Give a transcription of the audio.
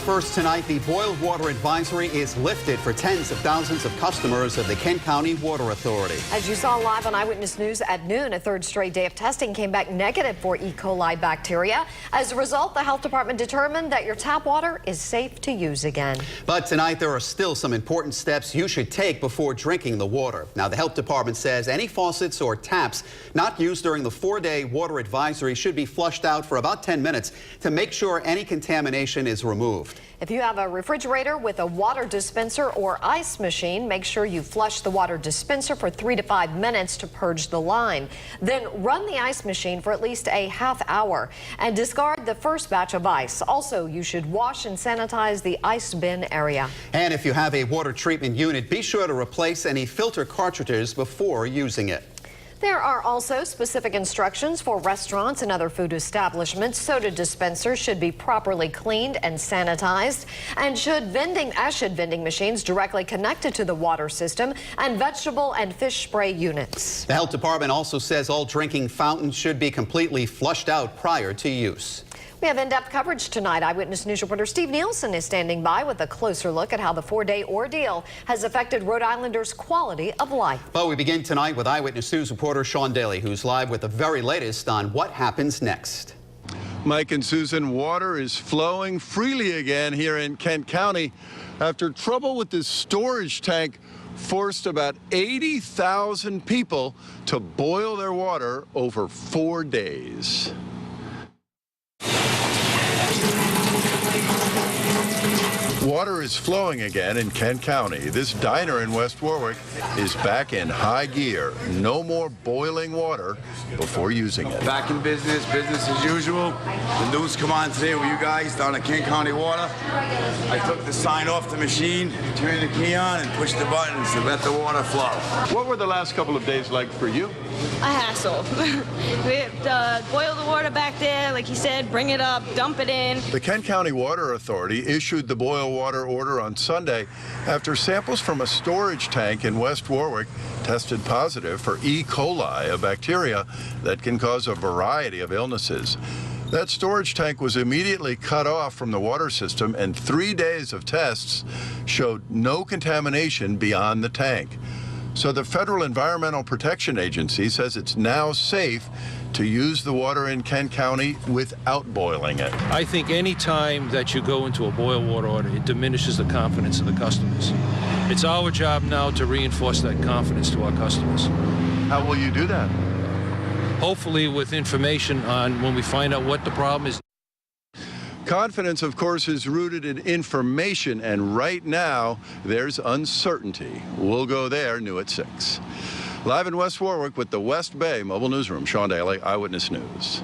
First tonight, the boiled water advisory is lifted for tens of thousands of customers of the Kent County Water Authority. As you saw live on Eyewitness News at noon, a third straight day of testing came back negative for E. coli bacteria. As a result, the health department determined that your tap water is safe to use again. But tonight, there are still some important steps you should take before drinking the water. Now, the health department says any faucets or taps not used during the 4-day water advisory should be flushed out for about 10 minutes to make sure any contamination is removed. If you have a refrigerator with a water dispenser or ice machine, make sure you flush the water dispenser for 3 to 5 minutes to purge the line. Then run the ice machine for at least a half hour and discard the first batch of ice. Also, you should wash and sanitize the ice bin area. And if you have a water treatment unit, be sure to replace any filter cartridges before using it. There are also specific instructions for restaurants and other food establishments. Soda dispensers should be properly cleaned and sanitized, and should vending machines directly connected to the water system, and vegetable and fish spray units. The health department also says all drinking fountains should be completely flushed out prior to use. We have in-depth coverage tonight. Eyewitness News reporter Steve Nielsen is standing by with a closer look at how the 4-day ordeal has affected Rhode Islanders' quality of life. But we begin tonight with Eyewitness News reporter Sean Daly, who's live with the very latest on what happens next. Mike and Susan, water is flowing freely again here in Kent County after trouble with this storage tank forced about 80,000 people to boil their water over 4 days. Water is flowing again in Kent County. This diner in West Warwick is back in high gear. No more boiling water before using it. Back in business as usual. The news come on today with you guys down at Kent County Water. I took the sign off the machine, turned the key on, and pushed the buttons to let the water flow. What were the last couple of days like for you? A hassle. We have to boil the water back there, like he said, bring it up, dump it in. The Kent County Water Authority issued the boil water order on Sunday after samples from a storage tank in West Warwick tested positive for E. coli, a bacteria that can cause a variety of illnesses. That storage tank was immediately cut off from the water system, and 3 days of tests showed no contamination beyond the tank. So the Federal Environmental Protection Agency says it's now safe to use the water in Kent County without boiling it. I think any time that you go into a boil water order, it diminishes the confidence of the customers. It's our job now to reinforce that confidence to our customers. How will you do that? Hopefully with information on when we find out what the problem is. Confidence, of course, is rooted in information, and right now there's uncertainty. We'll go there, new at 6. Live in West Warwick with the West Bay Mobile Newsroom, Sean Daly, Eyewitness News.